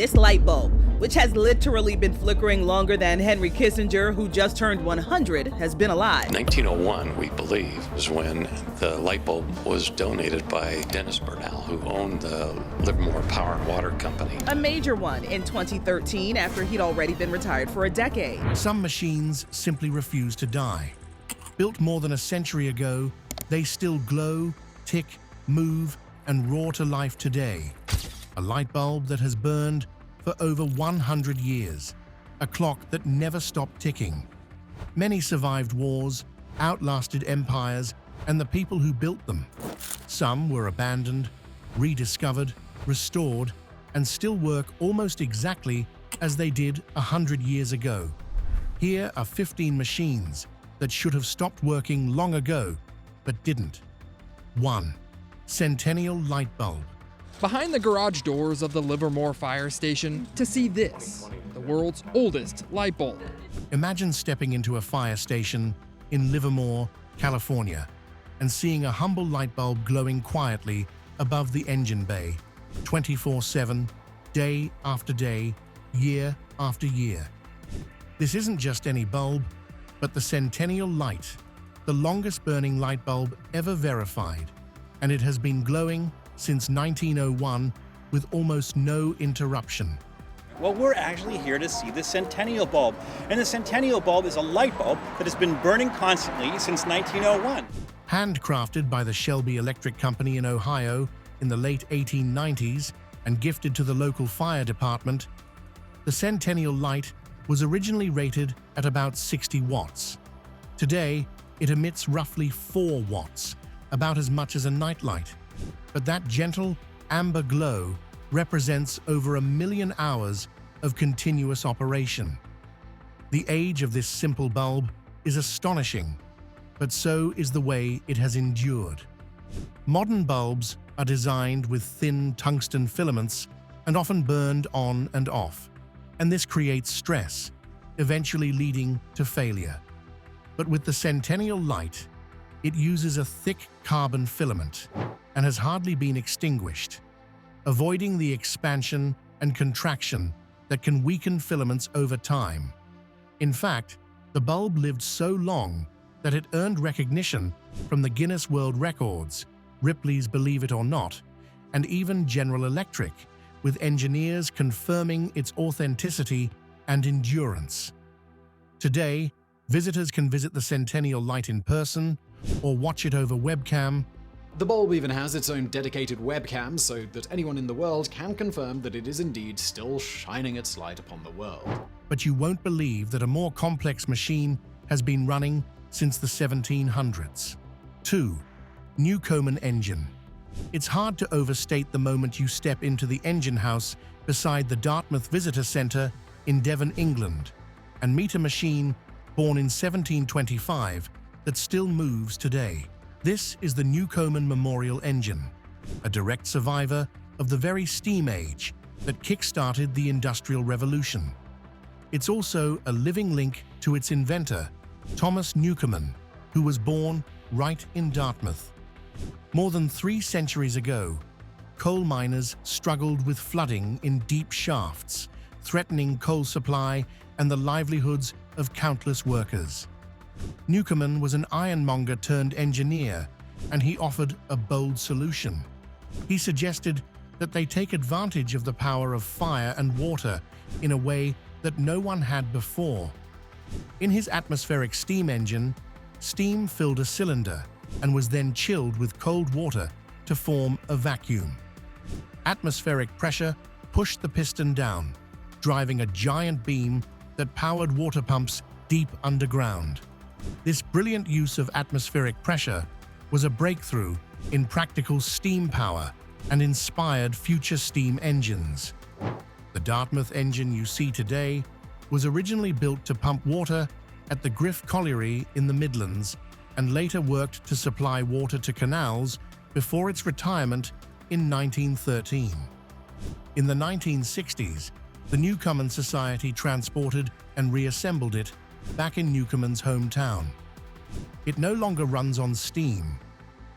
this light bulb, which has literally been flickering longer than Henry Kissinger, who just turned 100, has been alive. 1901, we believe, is when the light bulb was donated by Dennis Burnell, who owned the Livermore Power and Water Company. A major one in 2013 after he'd already been retired for a decade. Some machines simply refuse to die. Built more than a century ago, they still glow, tick, move, and roar to life today. A light bulb that has burned for over 100 years. A clock that never stopped ticking. Many survived wars, outlasted empires, and the people who built them. Some were abandoned, rediscovered, restored, and still work almost exactly as they did 100 years ago. Here are 15 machines that should have stopped working long ago, but didn't. 1. Centennial light bulb. Behind the garage doors of the Livermore Fire Station to see this, the world's oldest light bulb. Imagine stepping into a fire station in Livermore, California, and seeing a humble light bulb glowing quietly above the engine bay, 24/7, day after day, year after year. This isn't just any bulb, but the Centennial light, the longest burning light bulb ever verified, and it has been glowing since 1901 with almost no interruption. Well, we're actually here to see the Centennial bulb. And the Centennial bulb is a light bulb that has been burning constantly since 1901. Handcrafted by the Shelby Electric Company in Ohio in the late 1890s and gifted to the local fire department, the Centennial light was originally rated at about 60 watts. Today, it emits roughly 4 watts, about as much as a nightlight. But that gentle, amber glow represents over 1 million hours of continuous operation. The age of this simple bulb is astonishing, but so is the way it has endured. Modern bulbs are designed with thin tungsten filaments and often burned on and off, and this creates stress, eventually leading to failure. But with the Centennial light, it uses a thick carbon filament and has hardly been extinguished, avoiding the expansion and contraction that can weaken filaments over time. In fact, the bulb lived so long that it earned recognition from the Guinness World Records, Ripley's Believe It or Not, and even General Electric, with engineers confirming its authenticity and endurance. Today, visitors can visit the Centennial light in person or watch it over webcam. The bulb even has its own dedicated webcam so that anyone in the world can confirm that it is indeed still shining its light upon the world. But you won't believe that a more complex machine has been running since the 1700s. 2. Newcomen engine. It's hard to overstate the moment you step into the engine house beside the Dartmouth Visitor Centre in Devon, England, and meet a machine born in 1725 that still moves today. This is the Newcomen Memorial Engine, a direct survivor of the very steam age that kick-started the Industrial Revolution. It's also a living link to its inventor, Thomas Newcomen, who was born right in Dartmouth. More than 3 centuries ago, coal miners struggled with flooding in deep shafts, threatening coal supply and the livelihoods of countless workers. Newcomen was an ironmonger turned engineer, and he offered a bold solution. He suggested that they take advantage of the power of fire and water in a way that no one had before. In his atmospheric steam engine, steam filled a cylinder and was then chilled with cold water to form a vacuum. Atmospheric pressure pushed the piston down, driving a giant beam that powered water pumps deep underground. This brilliant use of atmospheric pressure was a breakthrough in practical steam power and inspired future steam engines. The Dartmouth engine you see today was originally built to pump water at the Griff Colliery in the Midlands and later worked to supply water to canals before its retirement in 1913. In the 1960s, the Newcomen Society transported and reassembled it back in Newcomen's hometown. It no longer runs on steam,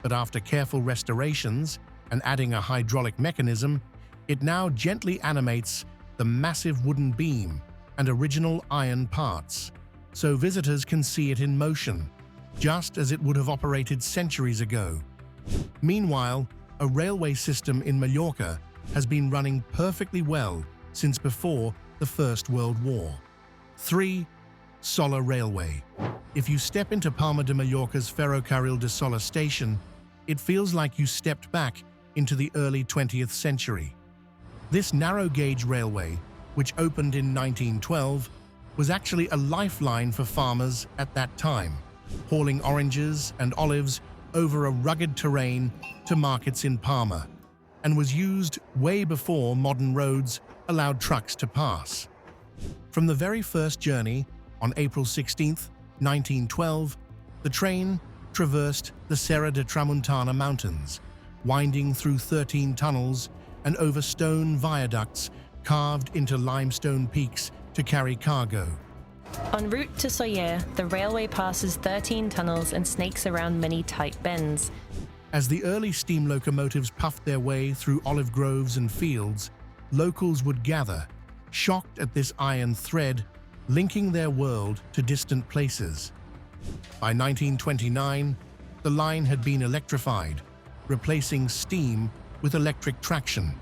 but after careful restorations and adding a hydraulic mechanism, it now gently animates the massive wooden beam and original iron parts, so visitors can see it in motion, just as it would have operated centuries ago. Meanwhile, a railway system in Mallorca has been running perfectly well since before the First World War. 3. Solar Railway. If you step into Palma de Mallorca's Ferrocarril de Solar station, it feels like you stepped back into the early 20th century. This narrow-gauge railway, which opened in 1912, was actually a lifeline for farmers at that time, hauling oranges and olives over a rugged terrain to markets in Palma, and was used way before modern roads allowed trucks to pass. From the very first journey, on April 16, 1912, the train traversed the Serra de Tramuntana mountains, winding through 13 tunnels and over stone viaducts carved into limestone peaks to carry cargo. En route to Soyer, the railway passes 13 tunnels and snakes around many tight bends. As the early steam locomotives puffed their way through olive groves and fields, locals would gather, shocked at this iron thread linking their world to distant places. By 1929, the line had been electrified, replacing steam with electric traction.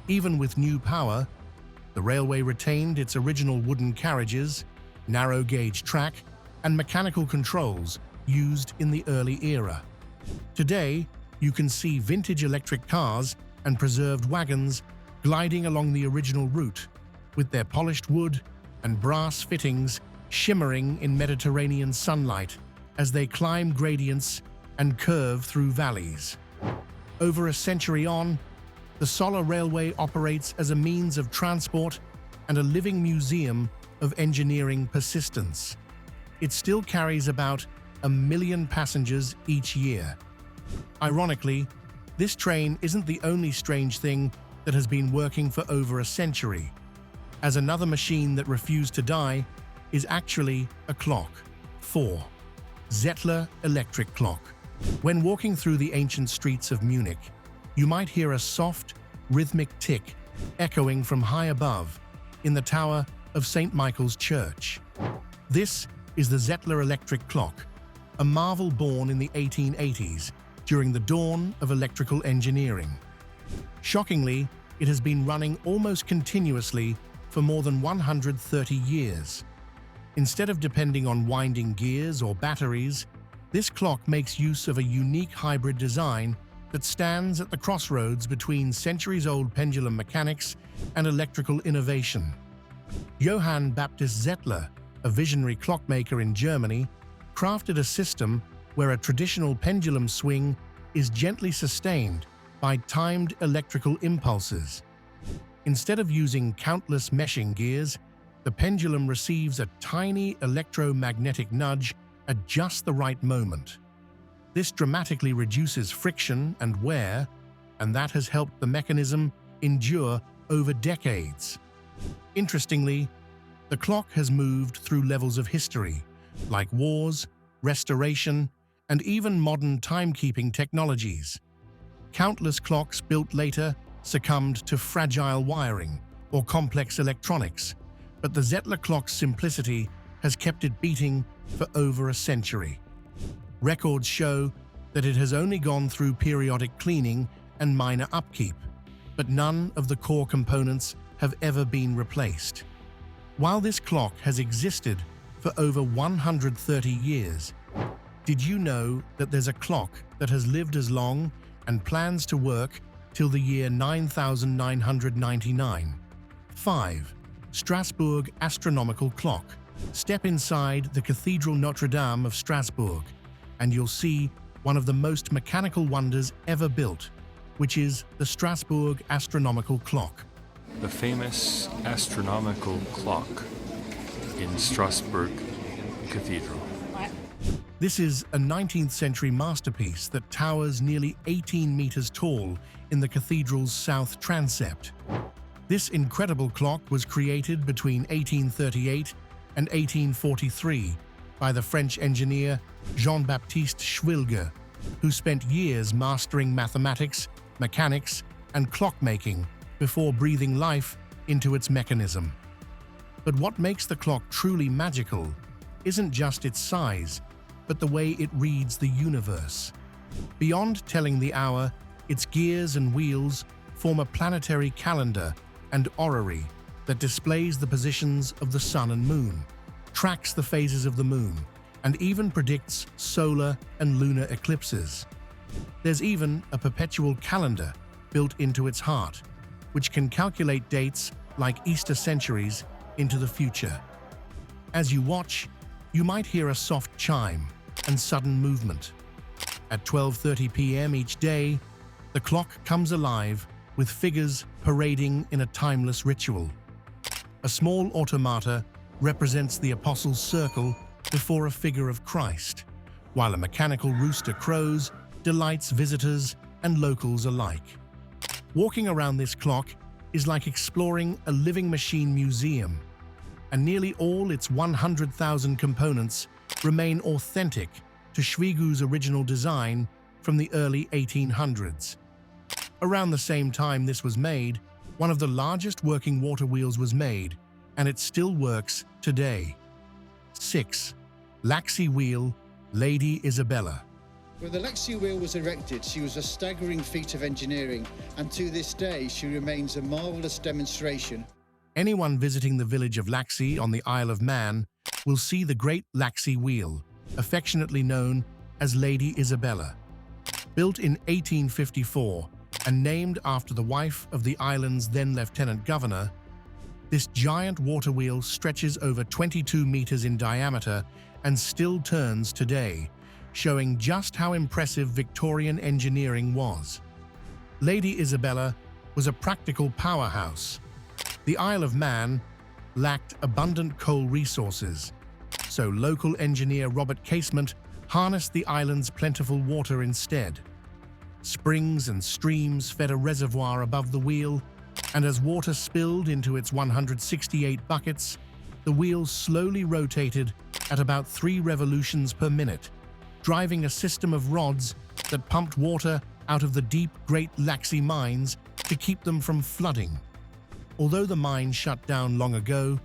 Even with new power, the railway retained its original wooden carriages, narrow-gauge track, and mechanical controls used in the early era. Today, you can see vintage electric cars and preserved wagons gliding along the original route, with their polished wood and brass fittings shimmering in Mediterranean sunlight as they climb gradients and curve through valleys. Over a century on, the Solar Railway operates as a means of transport and a living museum of engineering persistence. It still carries about 1 million passengers each year. Ironically, this train isn't the only strange thing that has been working for over a century, as another machine that refused to die is actually a clock. 4. Zetler electric clock. When walking through the ancient streets of Munich, you might hear a soft, rhythmic tick echoing from high above in the tower of St. Michael's Church. This is the Zetler electric clock, a marvel born in the 1880s during the dawn of electrical engineering. Shockingly, it has been running almost continuously for more than 130 years. Instead of depending on winding gears or batteries, this clock makes use of a unique hybrid design that stands at the crossroads between centuries-old pendulum mechanics and electrical innovation. Johann Baptist Zetler, a visionary clockmaker in Germany, crafted a system where a traditional pendulum swing is gently sustained by timed electrical impulses. Instead of using countless meshing gears, the pendulum receives a tiny electromagnetic nudge at just the right moment. This dramatically reduces friction and wear, and that has helped the mechanism endure over decades. Interestingly, the clock has moved through levels of history, like wars, restoration, and even modern timekeeping technologies. Countless clocks built later succumbed to fragile wiring or complex electronics, but the Zetler clock's simplicity has kept it beating for over a century. Records show that it has only gone through periodic cleaning and minor upkeep, but none of the core components have ever been replaced. While this clock has existed for over 130 years, did you know that there's a clock that has lived as long and plans to work till the year 9999? 5. Strasbourg astronomical clock. Step inside the Cathedral Notre Dame of Strasbourg, and you'll see one of the most mechanical wonders ever built, which is the Strasbourg astronomical clock. The famous astronomical clock in Strasbourg Cathedral. This is a 19th century masterpiece that towers nearly 18 meters tall in the cathedral's south transept. This incredible clock was created between 1838 and 1843 by the French engineer Jean-Baptiste Schwilger, who spent years mastering mathematics, mechanics, and clockmaking before breathing life into its mechanism. But what makes the clock truly magical isn't just its size, but the way it reads the universe. Beyond telling the hour, its gears and wheels form a planetary calendar and orrery that displays the positions of the sun and moon, tracks the phases of the moon, and even predicts solar and lunar eclipses. There's even a perpetual calendar built into its heart, which can calculate dates like Easter centuries into the future. As you watch, you might hear a soft chime and sudden movement. At 12:30 p.m. each day, the clock comes alive with figures parading in a timeless ritual. A small automata represents the Apostles' Circle before a figure of Christ, while a mechanical rooster crows delights visitors and locals alike. Walking around this clock is like exploring a living machine museum, and nearly all its 100,000 components remain authentic to Schwigu's original design from the early 1800s. Around the same time this was made, one of the largest working water wheels was made, and it still works today. 6. Laxey Wheel, Lady Isabella. When the Laxey wheel was erected, she was a staggering feat of engineering, and to this day she remains a marvellous demonstration. Anyone visiting the village of Laxey on the Isle of Man will see the Great Laxey Wheel, affectionately known as Lady Isabella. Built in 1854 and named after the wife of the island's then Lieutenant Governor, this giant water wheel stretches over 22 meters in diameter and still turns today, showing just how impressive Victorian engineering was. Lady Isabella was a practical powerhouse. The Isle of Man lacked abundant coal resources, so local engineer Robert Casement harnessed the island's plentiful water instead. Springs and streams fed a reservoir above the wheel, and as water spilled into its 168 buckets, the wheel slowly rotated at about 3 revolutions per minute, driving a system of rods that pumped water out of the deep Great Laxey mines to keep them from flooding. Although the mine shut down long ago,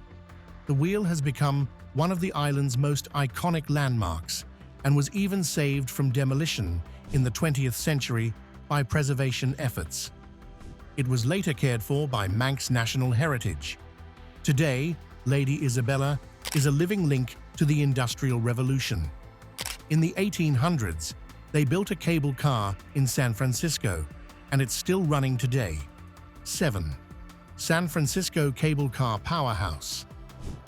the wheel has become one of the island's most iconic landmarks and was even saved from demolition in the 20th century by preservation efforts. It was later cared for by Manx National Heritage. Today, Lady Isabella is a living link to the Industrial Revolution. In the 1800s, they built a cable car in San Francisco, and it's still running today. 7. San Francisco Cable Car Powerhouse.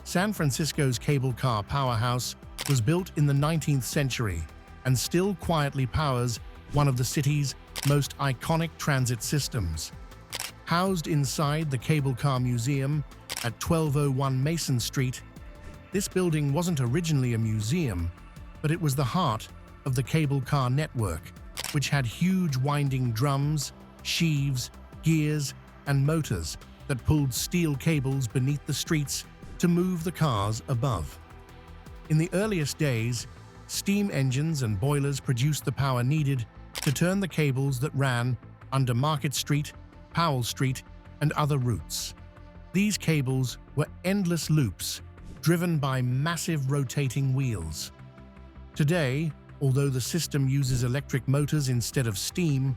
San Francisco's cable car powerhouse was built in the 19th century and still quietly powers one of the city's most iconic transit systems. Housed inside the Cable Car Museum at 1201 Mason Street, this building wasn't originally a museum, but it was the heart of the cable car network, which had huge winding drums, sheaves, gears, and motors that pulled steel cables beneath the streets to move the cars above. In the earliest days, steam engines and boilers produced the power needed to turn the cables that ran under Market Street, Powell Street, and other routes. These cables were endless loops driven by massive rotating wheels. Today, although the system uses electric motors instead of steam,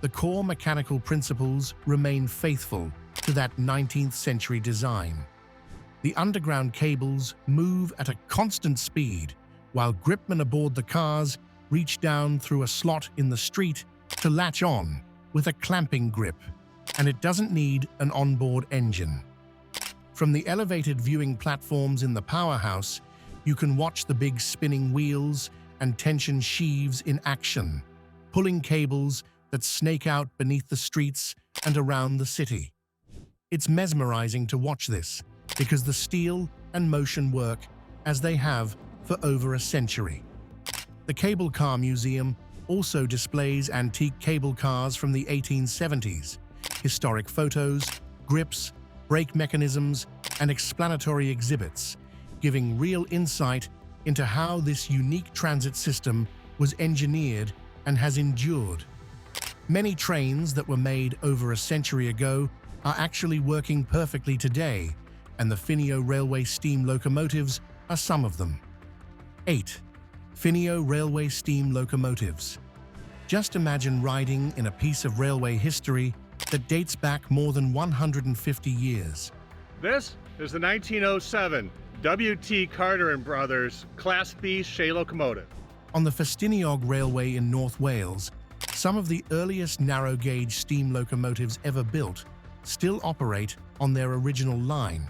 the core mechanical principles remain faithful to that 19th century design. The underground cables move at a constant speed, while gripmen aboard the cars reach down through a slot in the street to latch on with a clamping grip, and it doesn't need an onboard engine. From the elevated viewing platforms in the powerhouse, you can watch the big spinning wheels and tension sheaves in action, pulling cables that snake out beneath the streets and around the city. It's mesmerizing to watch this, because the steel and motion work as they have for over a century. The Cable Car Museum also displays antique cable cars from the 1870s, historic photos, grips, brake mechanisms, and explanatory exhibits, giving real insight into how this unique transit system was engineered and has endured. Many trains that were made over a century ago are actually working perfectly today, and the Ffestiniog railway steam locomotives are some of them. 8. Ffestiniog railway steam locomotives. Just imagine riding in a piece of railway history that dates back more than 150 years. This is the 1907 W.T. Carter and Brothers Class B Shay locomotive. On the Ffestiniog Railway in North Wales, some of the earliest narrow-gauge steam locomotives ever built still operate on their original line,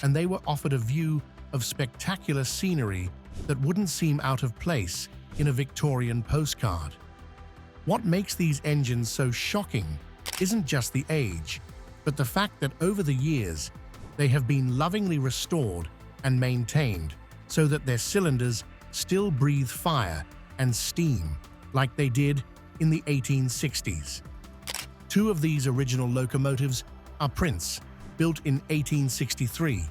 and they were offered a view of spectacular scenery that wouldn't seem out of place in a Victorian postcard. What makes these engines so shocking isn't just the age, but the fact that over the years, they have been lovingly restored and maintained so that their cylinders still breathe fire and steam like they did in the 1860s. Two of these original locomotives are Prince, built in 1863,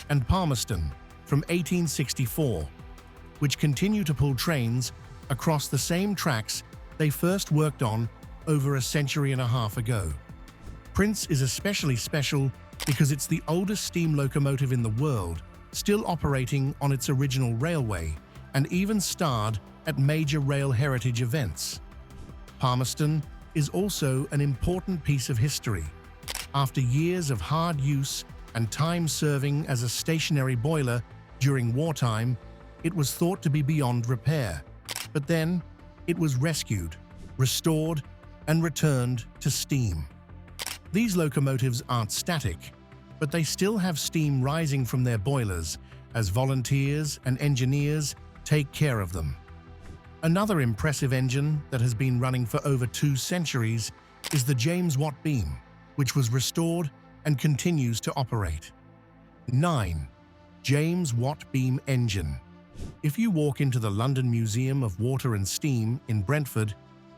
and Palmerston from 1864, which continue to pull trains across the same tracks they first worked on over a century and a half ago. Prince is especially special because it's the oldest steam locomotive in the world, still operating on its original railway, and even starred at major rail heritage events. Palmerston is also an important piece of history. After years of hard use and time serving as a stationary boiler during wartime, it was thought to be beyond repair. But then, it was rescued, restored, and returned to steam. These locomotives aren't static, but they still have steam rising from their boilers as volunteers and engineers take care of them. Another impressive engine that has been running for over 2 centuries is the James Watt beam, which was restored and continues to operate. 9. James Watt beam engine. If you walk into the London Museum of Water and Steam in Brentford,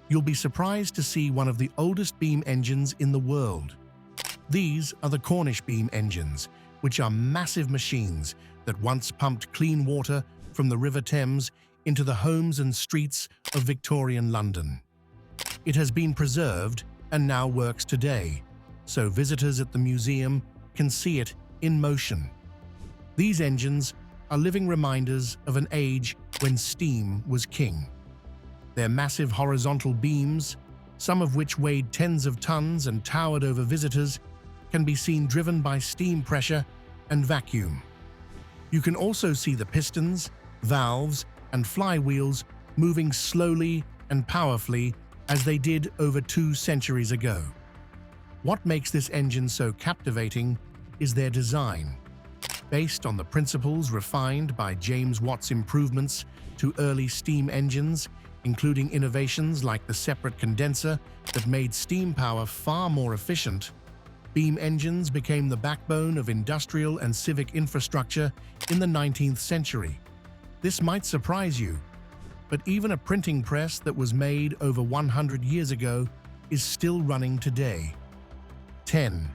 you'll be surprised to see one of the oldest beam engines in the world. These are the Cornish beam engines, which are massive machines that once pumped clean water from the River Thames into the homes and streets of Victorian London. It has been preserved and now works today, so visitors at the museum can see it in motion. These engines are living reminders of an age when steam was king. Their massive horizontal beams, some of which weighed tens of tons and towered over visitors, can be seen driven by steam pressure and vacuum. You can also see the pistons, valves, and flywheels moving slowly and powerfully as they did over 2 centuries ago. What makes this engine so captivating is their design. Based on the principles refined by James Watt's improvements to early steam engines, including innovations like the separate condenser that made steam power far more efficient, beam engines became the backbone of industrial and civic infrastructure in the 19th century. This might surprise you, but even a printing press that was made over 100 years ago is still running today. 10.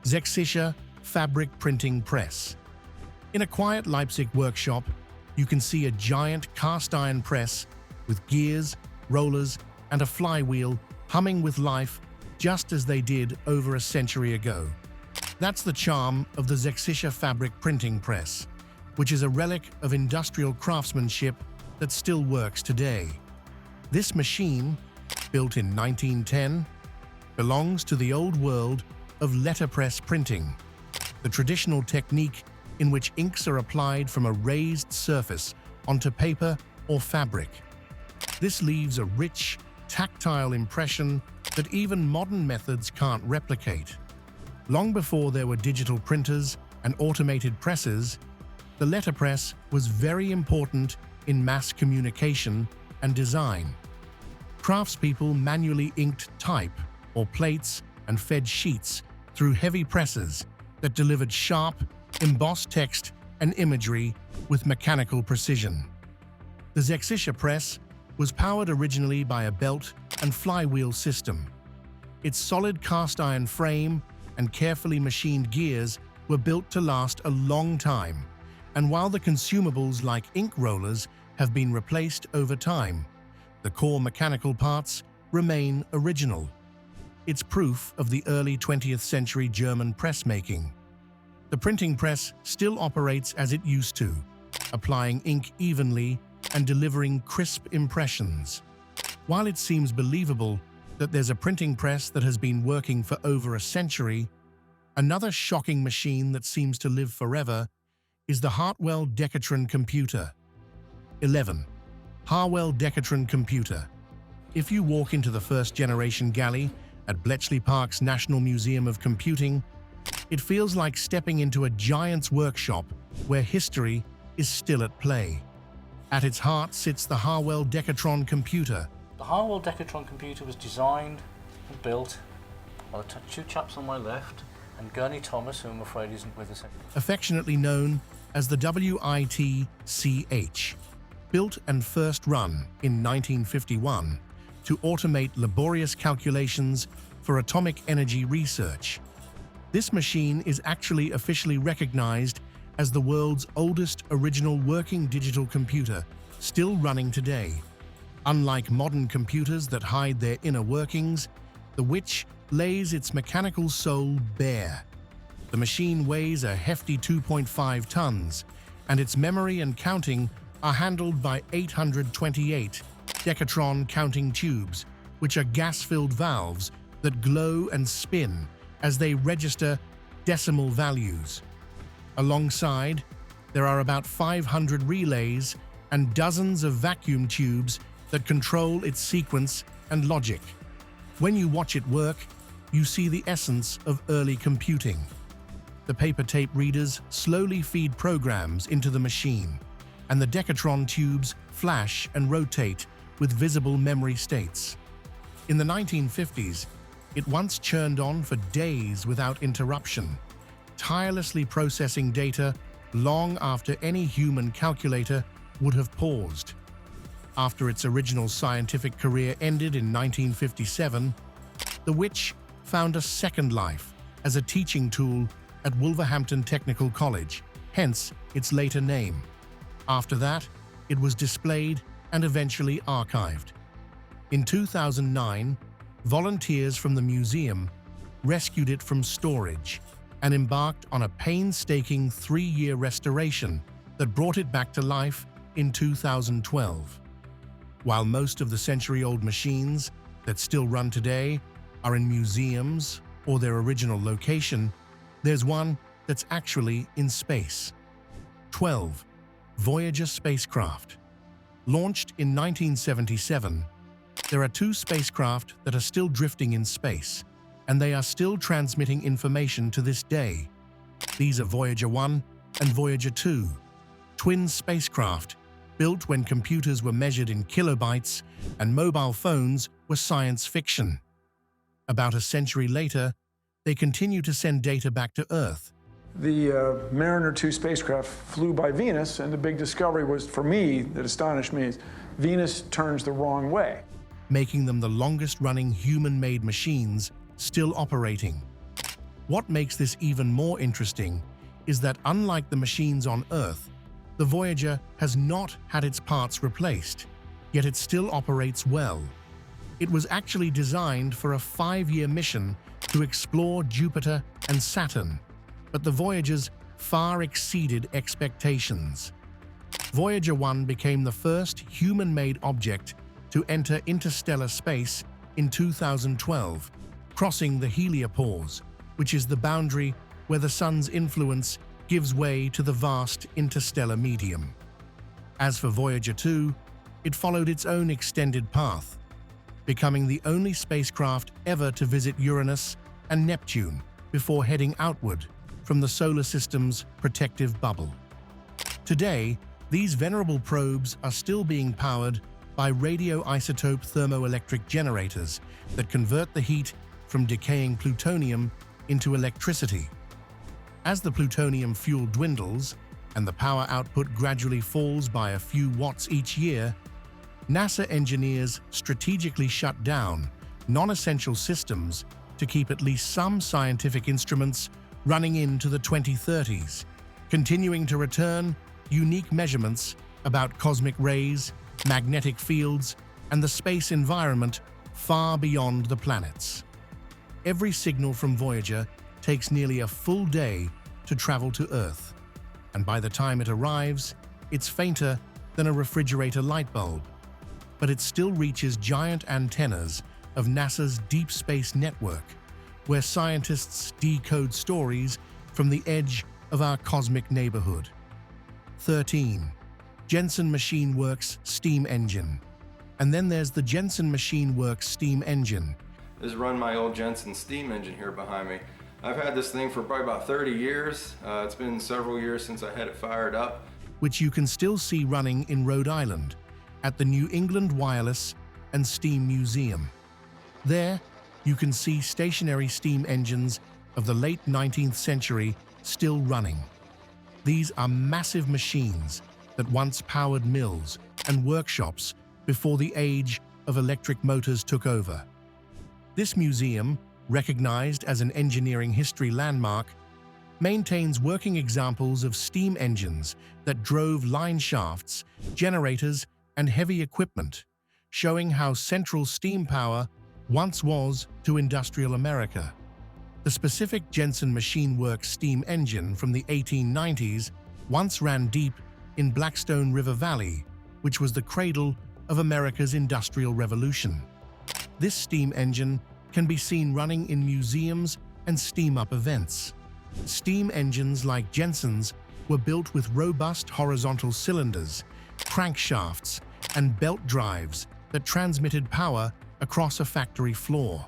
Zexia fabric printing press. In a quiet Leipzig workshop, you can see a giant cast iron press with gears, rollers, and a flywheel humming with life just as they did over a century ago. That's the charm of the Zexia fabric printing press, which is a relic of industrial craftsmanship that still works today. This machine, built in 1910, belongs to the old world of letterpress printing, the traditional technique in which inks are applied from a raised surface onto paper or fabric. This leaves a rich, tactile impression that even modern methods can't replicate. Long before there were digital printers and automated presses, the letterpress was very important in mass communication and design. Craftspeople manually inked type or plates and fed sheets through heavy presses that delivered sharp, embossed text and imagery with mechanical precision. The Zexia press was powered originally by a belt and flywheel system. Its solid cast iron frame and carefully machined gears were built to last a long time, and while the consumables like ink rollers have been replaced over time, the core mechanical parts remain original. It's proof of the early 20th century German pressmaking. The printing press still operates as it used to, applying ink evenly and delivering crisp impressions. While it seems believable that there's a printing press that has been working for over a century, another shocking machine that seems to live forever is the Harwell Decatron computer. 11. Harwell Decatron computer. If you walk into the first-generation galley at Bletchley Park's National Museum of Computing, it feels like stepping into a giant's workshop where history is still at play. At its heart sits the Harwell Decatron computer. The Harwell Decatron computer was designed and built by the two chaps on my left and Gurney Thomas, who I'm afraid isn't with us anymore. Affectionately known as the WITCH, built and first run in 1951 to automate laborious calculations for atomic energy research. This machine is actually officially recognized as the world's oldest original working digital computer, still running today. Unlike modern computers that hide their inner workings, the Witch lays its mechanical soul bare. The machine weighs a hefty 2.5 tons, and its memory and counting are handled by 828 Decatron counting tubes, which are gas-filled valves that glow and spin as they register decimal values. Alongside, there are about 500 relays and dozens of vacuum tubes that control its sequence and logic. When you watch it work, you see the essence of early computing. The paper tape readers slowly feed programs into the machine, and the Decatron tubes flash and rotate with visible memory states. In the 1950s, it once churned on for days without interruption, tirelessly processing data long after any human calculator would have paused. After its original scientific career ended in 1957, the Witch found a second life as a teaching tool at Wolverhampton Technical College, hence its later name. After that, it was displayed and eventually archived. In 2009, volunteers from the museum rescued it from storage and embarked on a painstaking 3-year restoration that brought it back to life in 2012. While most of the century-old machines that still run today are in museums or their original location, there's one that's actually in space. 12. Voyager spacecraft. Launched in 1977, there are 2 spacecraft that are still drifting in space, and they are still transmitting information to this day. These are Voyager 1 and Voyager 2, twin spacecraft built when computers were measured in kilobytes and mobile phones were science fiction. About a century later, they continue to send data back to Earth. The Mariner 2 spacecraft flew by Venus, and the big discovery was, for me, that astonished me, is Venus turns the wrong way, making them the longest-running human-made machines still operating. What makes this even more interesting is that unlike the machines on Earth, the Voyager has not had its parts replaced, yet it still operates well. It was actually designed for a 5-year mission to explore Jupiter and Saturn, but the Voyagers far exceeded expectations. Voyager 1 became the first human-made object to enter interstellar space in 2012, crossing the heliopause, which is the boundary where the Sun's influence gives way to the vast interstellar medium. As for Voyager 2, it followed its own extended path, becoming the only spacecraft ever to visit Uranus and Neptune before heading outward from the solar system's protective bubble. Today, these venerable probes are still being powered by radioisotope thermoelectric generators that convert the heat from decaying plutonium into electricity. As the plutonium fuel dwindles and the power output gradually falls by a few watts each year, NASA engineers strategically shut down non-essential systems to keep at least some scientific instruments running into the 2030s, continuing to return unique measurements about cosmic rays, magnetic fields, and the space environment far beyond the planets. every signal from Voyager takes nearly a full day to travel to Earth, and by the time it arrives, it's fainter than a refrigerator light bulb. But it still reaches giant antennas of NASA's Deep Space Network, where scientists decode stories from the edge of our cosmic neighborhood. 13. Jensen Machine Works Steam Engine. And then there's the Jensen Machine Works Steam Engine. This is run my old Jensen steam engine here behind me. I've had this thing for probably about 30 years. It's been several years since I had it fired up. Which you can still see running in Rhode Island at the New England Wireless and Steam Museum. There, you can see stationary steam engines of the late 19th century still running. These are massive machines that once powered mills and workshops before the age of electric motors took over. This museum, recognized as an engineering history landmark, maintains working examples of steam engines that drove line shafts, generators, and heavy equipment, showing how central steam power once was to industrial America. The specific Jensen Machine Works steam engine from the 1890s once ran deep in Blackstone River Valley, which was the cradle of America's Industrial Revolution. This steam engine can be seen running in museums and steam-up events. Steam engines like Jensen's were built with robust horizontal cylinders, crankshafts, and belt drives that transmitted power across a factory floor.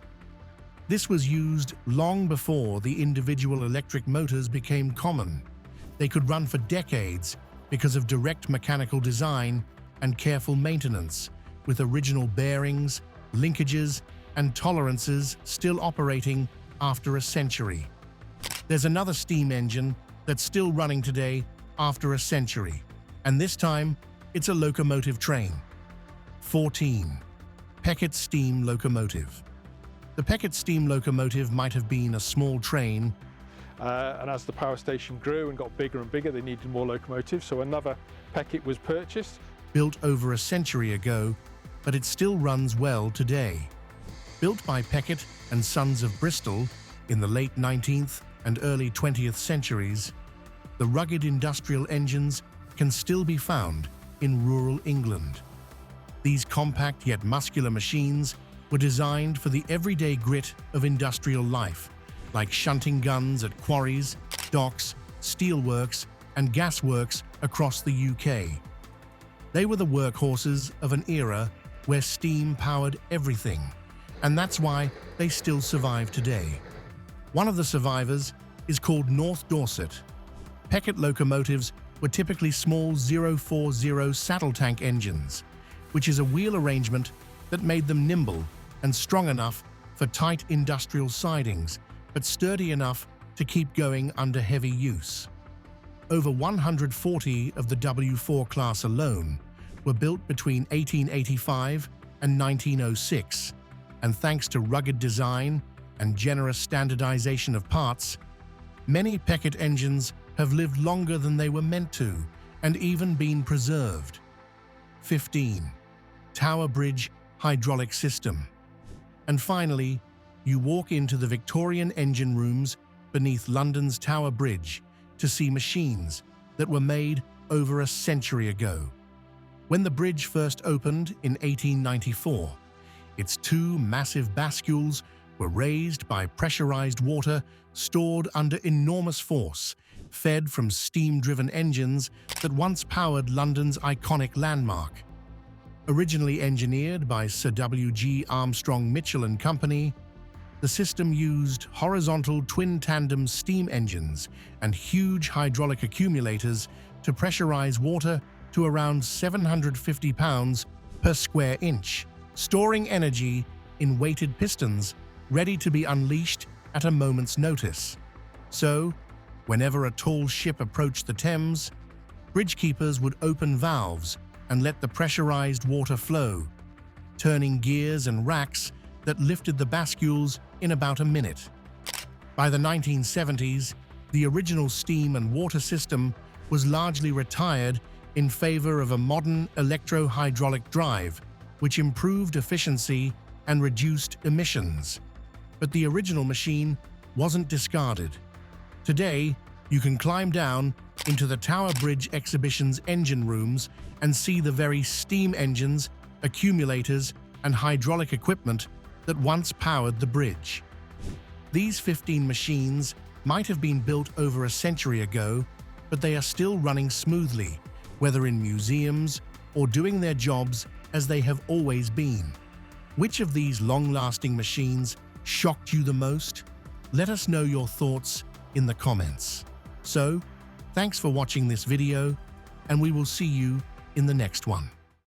This was used long before the individual electric motors became common. They could run for decades because of direct mechanical design and careful maintenance, with original bearings, linkages, and tolerances still operating after a century. There's another steam engine that's still running today after a century, and this time it's a locomotive train. 14. Peckett steam locomotive. The Peckett steam locomotive might have been a small train, and as the power station grew and got bigger and bigger, they needed more locomotives, so another Peckett was purchased. Built over a century ago, but it still runs well today. Built by Peckett and Sons of Bristol in the late 19th and early 20th centuries, the rugged industrial engines can still be found in rural England. These compact yet muscular machines were designed for the everyday grit of industrial life, like shunting guns at quarries, docks, steelworks, and gasworks across the UK. They were the workhorses of an era where steam powered everything, and that's why they still survive today. One of the survivors is called North Dorset. Peckett locomotives were typically small 040 saddle tank engines, which is a wheel arrangement that made them nimble and strong enough for tight industrial sidings, but sturdy enough to keep going under heavy use. Over 140 of the W4 class alone were built between 1885 and 1906, and thanks to rugged design and generous standardization of parts, many Peckett engines have lived longer than they were meant to and even been preserved. 15. Tower Bridge hydraulic system. And finally, you walk into the Victorian engine rooms beneath London's Tower Bridge to see machines that were made over a century ago. When the bridge first opened in 1894, its two massive bascules were raised by pressurized water stored under enormous force, fed from steam-driven engines that once powered London's iconic landmark. Originally engineered by Sir W.G. Armstrong Mitchell and Company, the system used horizontal twin-tandem steam engines and huge hydraulic accumulators to pressurize water to around 750 pounds per square inch, storing energy in weighted pistons ready to be unleashed at a moment's notice. So, whenever a tall ship approached the Thames, bridgekeepers would open valves and let the pressurized water flow, turning gears and racks that lifted the bascules in about a minute. By the 1970s, the original steam and water system was largely retired in favor of a modern electro-hydraulic drive, which improved efficiency and reduced emissions. but the original machine wasn't discarded. Today, you can climb down into the Tower Bridge Exhibition's engine rooms and see the very steam engines, accumulators, and hydraulic equipment that once powered the bridge. These 15 machines might have been built over a century ago, but they are still running smoothly, whether in museums or doing their jobs as they have always been. Which of these long-lasting machines shocked you the most? Let us know your thoughts in the comments. So, thanks for watching this video, and we will see you in the next one.